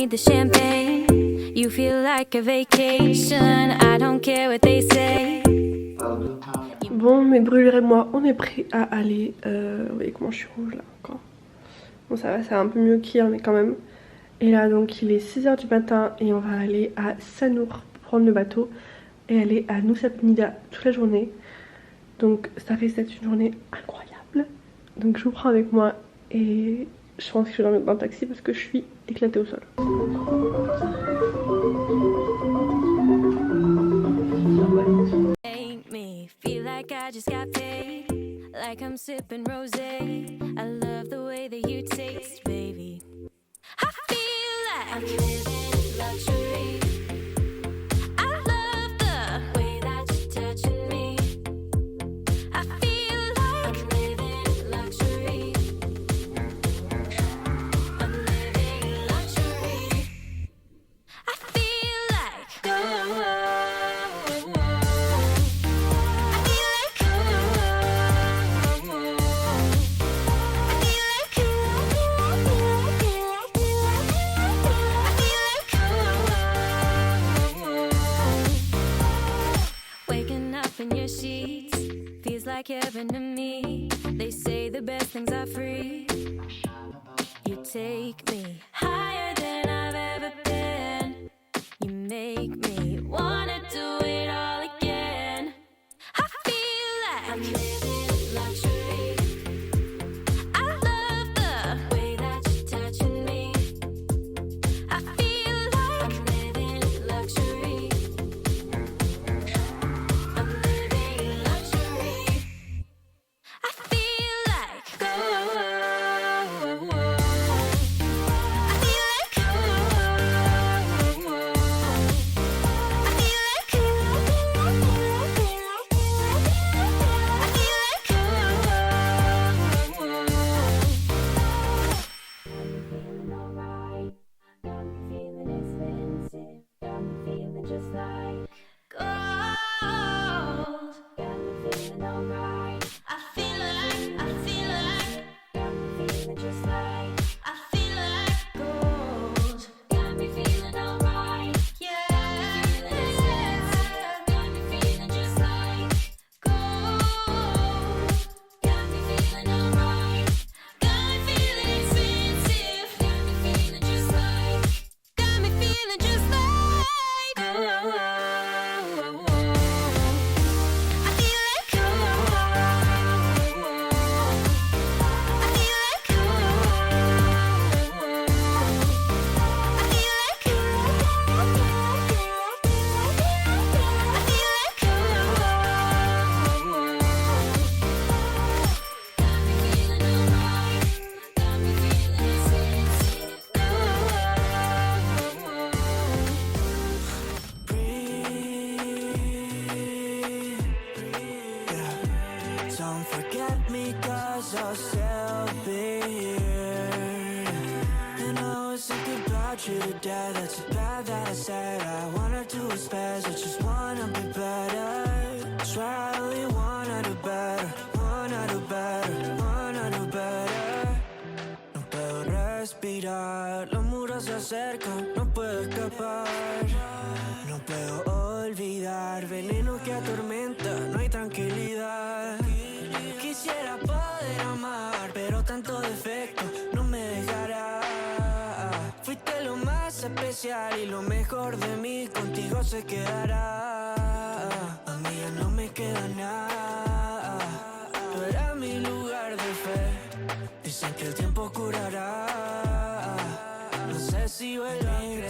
need the champagne. You feel like a vacation. I don't care what they say. Bon, mes brûlures et moi, on est prêts à aller. Vous voyez comment je suis rouge là encore. Bon, ça va, c'est un peu mieux qu'hier, mais quand même. Et là, donc, il est 6h du matin et on va aller à Sanur pour prendre le bateau et aller à Nusa Penida toute la journée. Donc, ça risque d'être une journée incroyable. Donc, je vous prends avec moi et je pense que je vais dormir dans le taxi parce que je suis éclatée au sol. Feel like I just got paid, like I'm sipping rosé. I love the way that you taste, baby. I feel like I'm living luxury. I love the way that you're touching me. I feel like I'm living luxury. I'm living luxury. I feel like in your sheets feels like heaven to me. They say the best things are free. You take me higher than I've ever been. You make me wanna do it all again. I feel like I'm living luxury. I love the way that you're touching me. I feel like I'm living luxury. I'll still be here. And I always think about you to death. That's so bad that I said I wanna do what's best. I just wanna be better. Swear I only wanna do better. Wanna do better, wanna do better. No puedo respirar, los muros se acercan, no puedo escapar. No puedo olvidar, veneno que atormenta, no hay tranquilidad. Quisiera poder amar, pero tanto defecto no me dejará. Fuiste lo más especial y lo mejor de mí contigo se quedará. A mí ya no me queda nada. Tú eras mi lugar de fe. Dicen que el tiempo curará. No sé si volveré.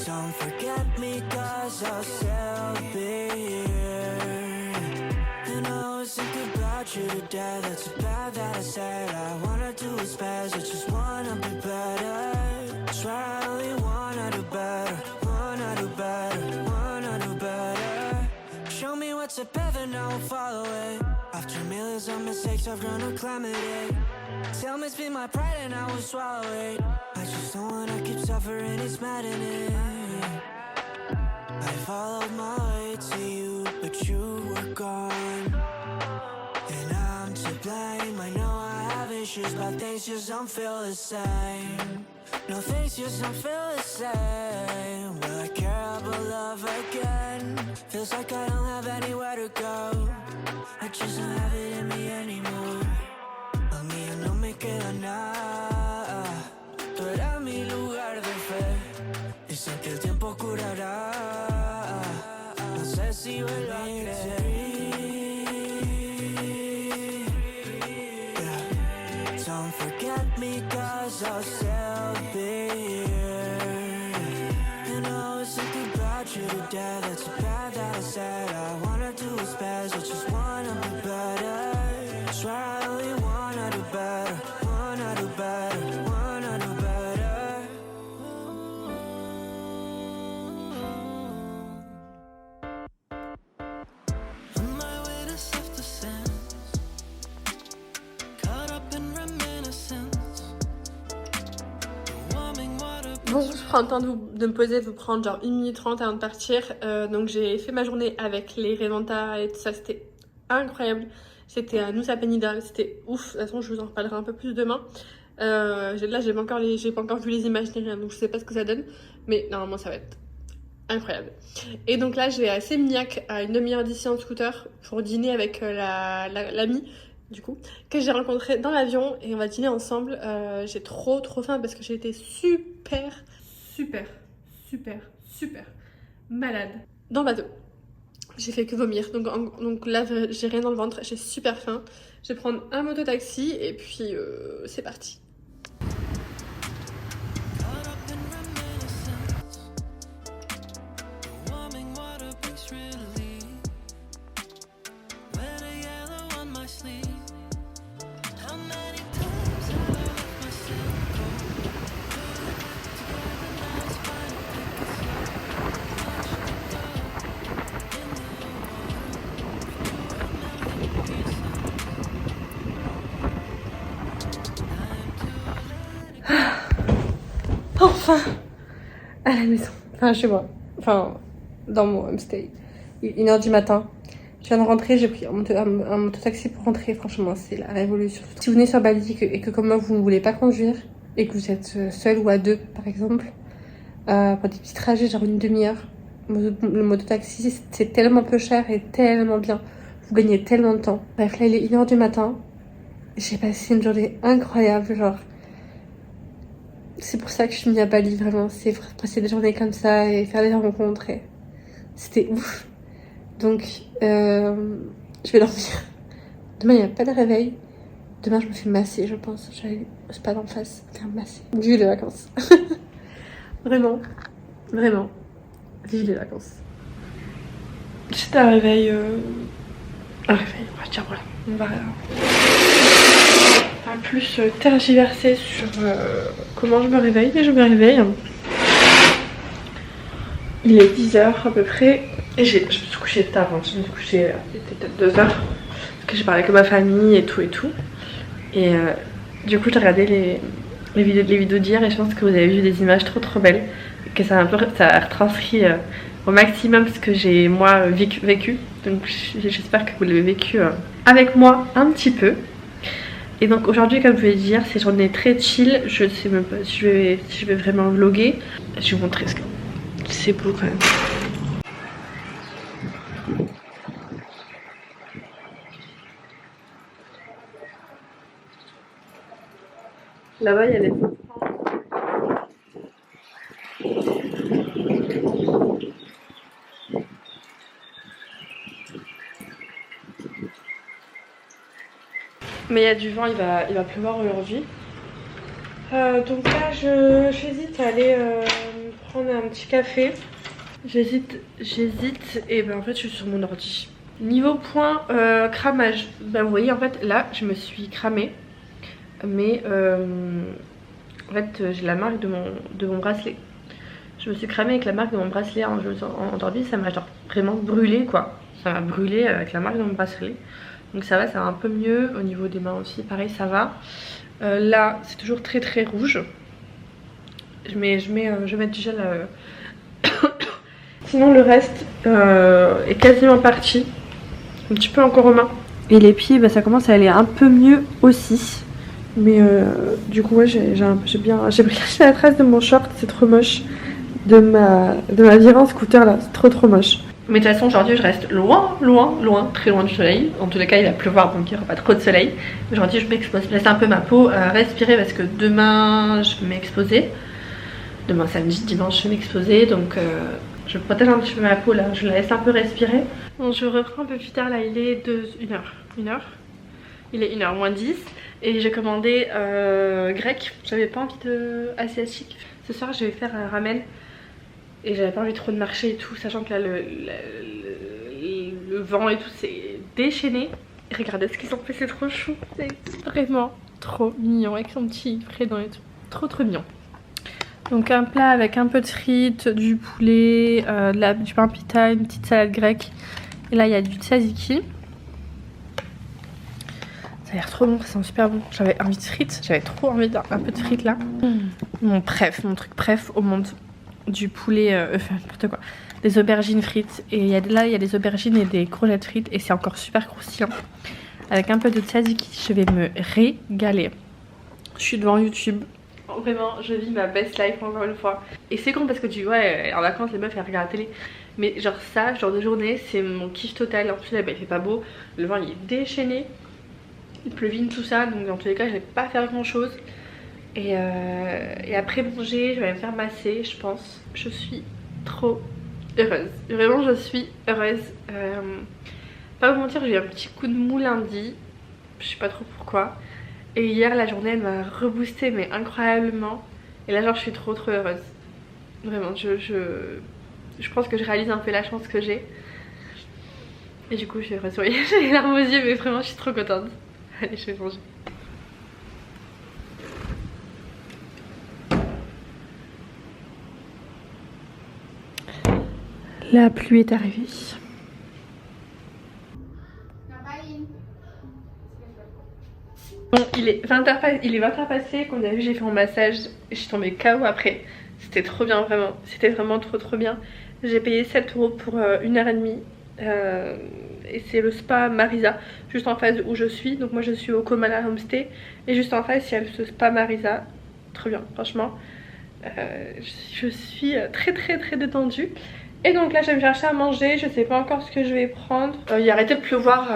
Don't forget me 'cause I'll still be here. And I always think about you to death. That's so bad that I said I wanna do what's best. I just wanna be better. Swear I only wanna do better. Wanna do better, wanna do better. Show me what's up heaven, I won't follow it. After millions of mistakes I've grown to climate it. Tell me it's been my pride and I will swallow it. I just don't wanna keep suffering, it's maddening. I followed my way to you, but you were gone. And I'm to blame, I know I haven't issues, but things just don't feel the same. No, things just don't feel the same. Will I care about love again? Feels like I don't have anywhere to go. I just don't have it in me anymore. A mí ya no me queda nada. Tú eras mi lugar de fe. Dicen que el tiempo curará. No sé si vuelvo a creer. Yeah. Don't forget me, 'cause I'll still be here. And I always think about you to death. That's bad that I said I wanna do what's best. I just wanna be better. Swear I only wanna do better. Wanna do better. Wanna do better. On my way to self-defense, caught up in reminiscence. Warming water. Bon, je prends le temps de me poser, de vous prendre genre 1 minute 30 avant de partir. Donc j'ai fait ma journée avec les Reventa et tout ça, c'était incroyable. C'était à Nusa Penida, c'était ouf. De toute façon, je vous en reparlerai un peu plus demain. Là, j'ai pas encore vu les images ni rien, donc je sais pas ce que ça donne. Mais normalement, ça va être incroyable. Et donc là, je vais à Sémignac, à une demi-heure d'ici en scooter, pour dîner avec l'amie, du coup, que j'ai rencontré dans l'avion. Et on va dîner ensemble. J'ai trop faim parce que j'ai été super malade dans le bateau. J'ai fait que vomir, donc là j'ai rien dans le ventre, j'ai super faim. Je vais prendre un moto-taxi et puis c'est parti. Caught up in reminiscence. Warming water brings relief. When a yellow on my sleeve. How many times have I left myself go? Together now it's fine. Take it slow. Enfin à la maison, enfin chez moi, enfin dans mon homestay. 1h du matin. Je viens de rentrer, j'ai pris un moto-taxi pour rentrer. Franchement, c'est la révolution. Si vous venez sur Bali et que comme moi vous ne voulez pas conduire et que vous êtes seul ou à deux par exemple, pour des petits trajets genre une demi-heure, le moto-taxi c'est tellement peu cher et tellement bien. Vous gagnez tellement de temps. Bref, là il est 1h du matin. J'ai passé une journée incroyable, genre. C'est pour ça que je suis venue à Bali, vraiment. C'est passer des journées comme ça et faire des rencontres. Et c'était ouf. Donc, je vais dormir. Demain, il n'y a pas de réveil. Demain, je me fais masser, je pense. Je vais aller au spa d'en face, faire masser. Vive les vacances. Vraiment. Vive les vacances. C'était un réveil. On va dire voilà. On va pas plus tergiverser sur comment je me réveille, mais je me réveille. Il est 10h à peu près. Et je me suis couchée tard, hein. Je me suis couchée, il était peut-être 2h. Parce que j'ai parlé avec ma famille et tout. Et du coup, j'ai regardé les vidéos d'hier et je pense que vous avez vu des images trop belles. Et que ça a retranscrit au maximum ce que j'ai moi vécu. Donc j'espère que vous l'avez vécu avec moi un petit peu. Et donc aujourd'hui, comme je vais dire, c'est une journée très chill. Je sais même pas si je vais vraiment vlogger. Je vais vous montrer ce que c'est beau quand même. Là-bas, il y a les enfants. Mais il y a du vent, il va pleuvoir aujourd'hui. Donc là, j'hésite à aller prendre un petit café. J'hésite et ben en fait je suis sur mon ordi. Niveau point cramage, ben vous voyez en fait là je me suis cramée. Mais en fait j'ai la marque de mon bracelet. Je me suis cramée avec la marque de mon bracelet, hein. Je me suis endormie, ça m'a genre vraiment brûlé quoi. Ça m'a brûlé avec la marque de mon bracelet. Donc ça va un peu mieux. Au niveau des mains aussi, pareil, ça va. Là, c'est toujours très rouge. Je vais mettre du gel. Sinon, le reste est quasiment parti. Un petit peu encore aux mains. Et les pieds, bah, ça commence à aller un peu mieux aussi. Mais du coup ouais j'ai pris la trace de mon short, c'est trop moche. De ma virée en scooter là, c'est trop moche. Mais de toute façon aujourd'hui je reste loin, très loin du soleil. En tous les cas il va pleuvoir donc il n'y aura pas trop de soleil. Aujourd'hui je m'expose, laisse un peu ma peau respirer parce que demain je vais m'exposer. Demain samedi, dimanche je vais m'exposer donc je protège un petit peu ma peau là, je la laisse un peu respirer. Bon je reprends un peu plus tard là, il est 1h. Il est 1h moins 10 et j'ai commandé grec, j'avais pas envie de asiatique. Ce soir je vais faire un ramen. Et j'avais pas envie trop de marcher et tout, sachant que là le vent et tout s'est déchaîné. Et regardez ce qu'ils ont fait, c'est trop chou. C'est vraiment trop mignon avec son petit prénom et tout. Trop mignon. Donc un plat avec un peu de frites, du poulet, du pain pita, une petite salade grecque. Et là il y a du tzatziki. Ça a l'air trop bon, ça sent super bon. J'avais envie de frites, j'avais trop envie d'un peu de frites là. Mon truc préf au monde. Du poulet, enfin n'importe quoi, des aubergines frites et là il y a des aubergines et des courgettes frites et c'est encore super croustillant avec un peu de tzatziki. Je vais me régaler. Je suis devant YouTube, vraiment je vis ma best life encore une fois et c'est con parce que tu vois en vacances les meufs elles regardent la télé mais genre ça, genre de journée c'est mon kiff total. En plus là il fait pas beau, le vent il est déchaîné, il pleuvine tout ça donc dans tous les cas je vais pas faire grand chose. Et après manger, je vais me faire masser, je pense. Je suis trop heureuse. Vraiment, je suis heureuse. Pas vous mentir, j'ai eu un petit coup de mou lundi. Je sais pas trop pourquoi. Et hier, la journée, elle m'a reboosté, mais incroyablement. Et là, genre, je suis trop heureuse. Vraiment, je pense que je réalise un peu la chance que j'ai. Et du coup, je suis heureuse. Oui, j'ai les larmes aux yeux, mais vraiment, je suis trop contente. Allez, je vais manger. La pluie est arrivée. Bon, il est 20h passé, comme vous avez vu j'ai fait mon massage et je suis tombée KO après. C'était trop bien vraiment, c'était vraiment trop bien. J'ai payé 7 € pour 1h30 et c'est le spa Marisa, juste en face où je suis. Donc moi je suis au Komala Homestay et juste en face il y a ce spa Marisa. Trop bien franchement. Je suis très détendue. Et donc là je vais me chercher à manger, je sais pas encore ce que je vais prendre. Il a arrêté de pleuvoir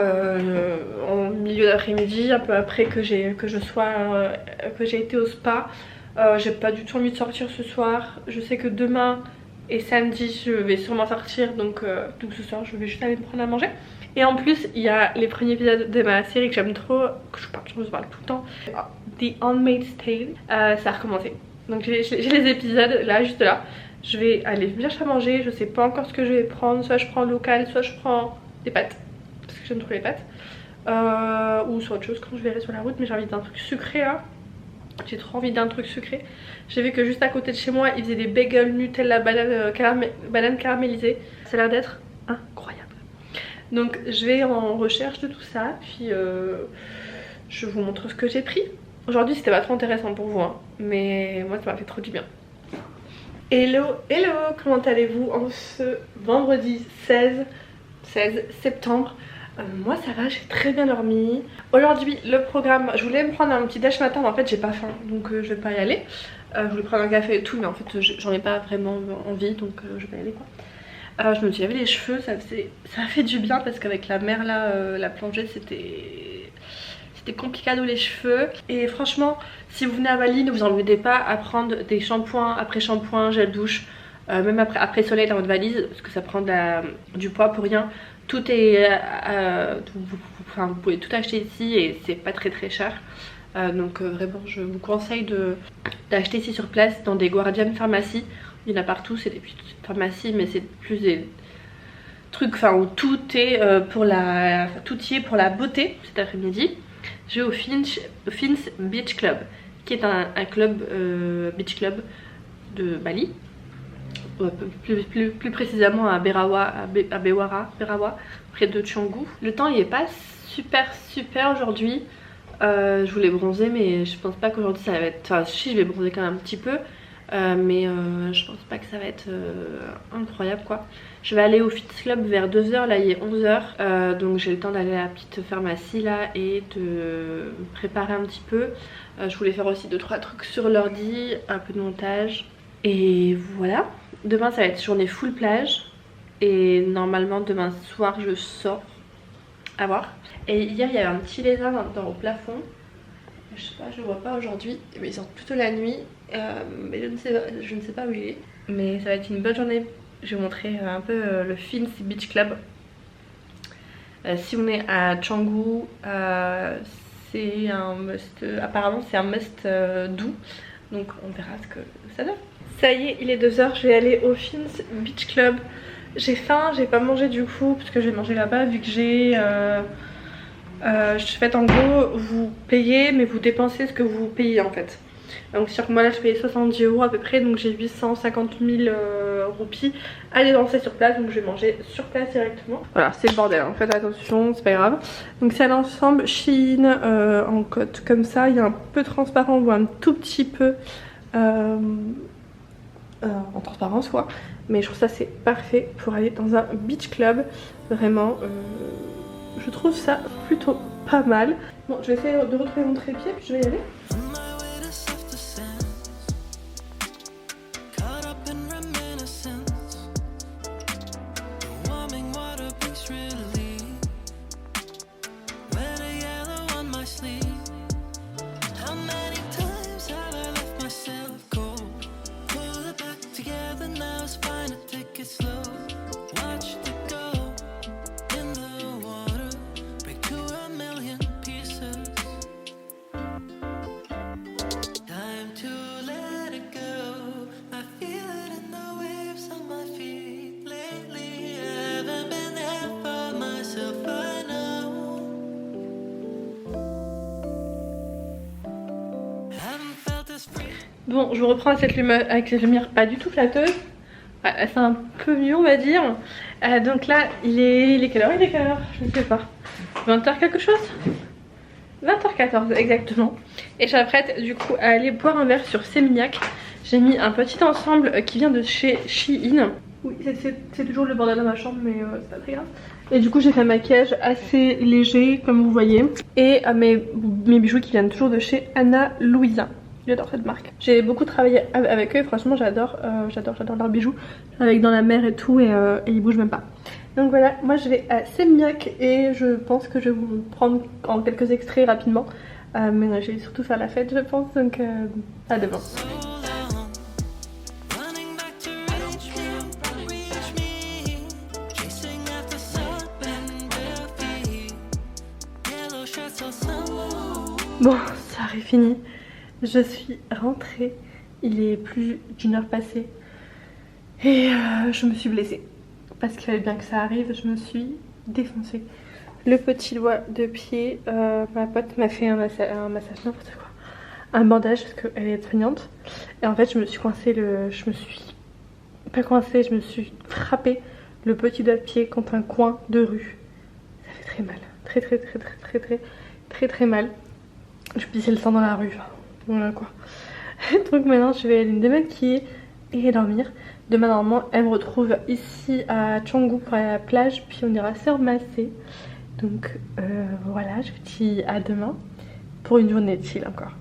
en milieu d'après-midi, un peu après que j'ai été au spa. J'ai pas du tout envie de sortir ce soir. Je sais que demain et samedi je vais sûrement sortir donc ce soir je vais juste aller me prendre à manger. Et en plus il y a les premiers épisodes de ma série que j'aime trop, que je parle tout le temps, The Handmaid's Tale. Ça a recommencé. Donc j'ai les épisodes là, juste là. Je vais aller me chercher à manger, je sais pas encore ce que je vais prendre. Soit je prends local, soit je prends des pâtes, parce que j'aime trop les pâtes. Ou soit autre chose quand je verrai sur la route, mais j'ai envie d'un truc sucré là. J'ai trop envie d'un truc sucré. J'ai vu que juste à côté de chez moi, ils faisaient des bagels Nutella banane caramélisée. Ça a l'air d'être incroyable. Donc je vais en recherche de tout ça, puis je vous montre ce que j'ai pris. Aujourd'hui c'était pas trop intéressant pour vous, hein, mais moi ça m'a fait trop du bien. Hello, comment allez-vous en ce vendredi 16 septembre? Moi ça va, j'ai très bien dormi. Aujourd'hui le programme, je voulais me prendre un petit déj matin mais en fait j'ai pas faim donc je vais pas y aller. Je voulais prendre un café et tout mais en fait j'en ai pas vraiment envie donc je vais pas y aller quoi. Je me suis lavé les cheveux, ça a fait du bien parce qu'avec la mer là, la plongée c'était complicado les cheveux. Et franchement si vous venez à Bali ne vous embêtez pas à prendre des shampoings après shampoing, gel douche, même après soleil dans votre valise parce que ça prend du poids pour rien. Tout est vous pouvez tout acheter ici et c'est pas très cher. Donc vraiment je vous conseille d'acheter ici sur place dans des Guardian pharmacies. Il y en a partout, c'est des petites pharmacies mais c'est plus des trucs où tout est pour la beauté. Cet après-midi je vais au Fins Beach Club qui est un club beach club de Bali, plus précisément à Berawa, près de Canggu. Le temps il est pas super aujourd'hui. Je voulais bronzer mais je pense pas qu'aujourd'hui ça va être, enfin si je vais bronzer quand même un petit peu. mais je pense pas que ça va être incroyable quoi. Je vais aller au Fit Club vers 2h, là il est 11h, donc j'ai le temps d'aller à la petite pharmacie là et de me préparer un petit peu. Je voulais faire aussi 2-3 trucs sur l'ordi, un peu de montage et voilà. Demain ça va être journée full plage et normalement demain soir je sors, à voir. Et hier il y avait un petit lézard au plafond. Je sais pas, je le vois pas aujourd'hui, mais il sort plutôt la nuit, mais je ne sais pas où il est. Mais ça va être une bonne journée. Je vais vous montrer un peu le Fins Beach Club. Si on est à Canggu, c'est un must, apparemment c'est un must doux, donc on verra ce que ça donne. Ça y est, il est 2h, je vais aller au Fins Beach Club. J'ai faim, j'ai pas mangé du coup, parce que je vais manger là-bas vu que j'ai... faites en gros, vous payez mais vous dépensez ce que vous payez en fait. Donc sur moi là je payais 70 € à peu près, donc j'ai 850 000 roupies à dépenser sur place, donc je vais manger sur place directement. Voilà, c'est le bordel, hein. Faites attention, c'est pas grave. Donc c'est à l'ensemble Shein en cote comme ça, il y a un peu transparent, on voit un tout petit peu en transparence quoi. Mais je trouve ça c'est parfait pour aller dans un beach club, vraiment. Je trouve ça plutôt pas mal. Bon, je vais essayer de retrouver mon trépied puis je vais y aller. Bon, je vous reprends avec cette lumière pas du tout flatteuse. C'est un peu mieux on va dire. Donc là il est quelle heure? Il est quelle heure? Je ne sais pas. 20h quelque chose? 20h14 exactement. Et j'apprête du coup à aller boire un verre sur Sémignac. J'ai mis un petit ensemble qui vient de chez Shein. Oui, c'est toujours le bordel dans ma chambre mais c'est pas très grave. Et du coup j'ai fait un maquillage assez léger comme vous voyez. Et mes bijoux qui viennent toujours de chez Ana Luisa. J'adore cette marque. J'ai beaucoup travaillé avec eux et franchement j'adore leurs bijoux. Avec dans la mer et tout et ils bougent même pas. Donc voilà, moi je vais à Sémignac et je pense que je vais vous prendre en quelques extraits rapidement. Mais je vais surtout faire la fête je pense, donc à demain. Bon, soirée finie. Je suis rentrée, il est plus d'1 heure passée et je me suis blessée parce qu'il fallait bien que ça arrive, je me suis défoncée. Le petit doigt de pied, ma pote m'a fait un massage, n'importe quoi, un bandage parce qu'elle est soignante et en fait je me suis coincée je me suis frappée le petit doigt de pied contre un coin de rue. Ça fait très mal, très mal. Je pissais le sang dans la rue. Voilà quoi. Donc maintenant je vais aller me démaquiller et dormir. Demain normalement elle me retrouve ici à Canggu pour aller à la plage. Puis on ira se remasser. Donc voilà, je vous dis à demain pour une journée de chill encore.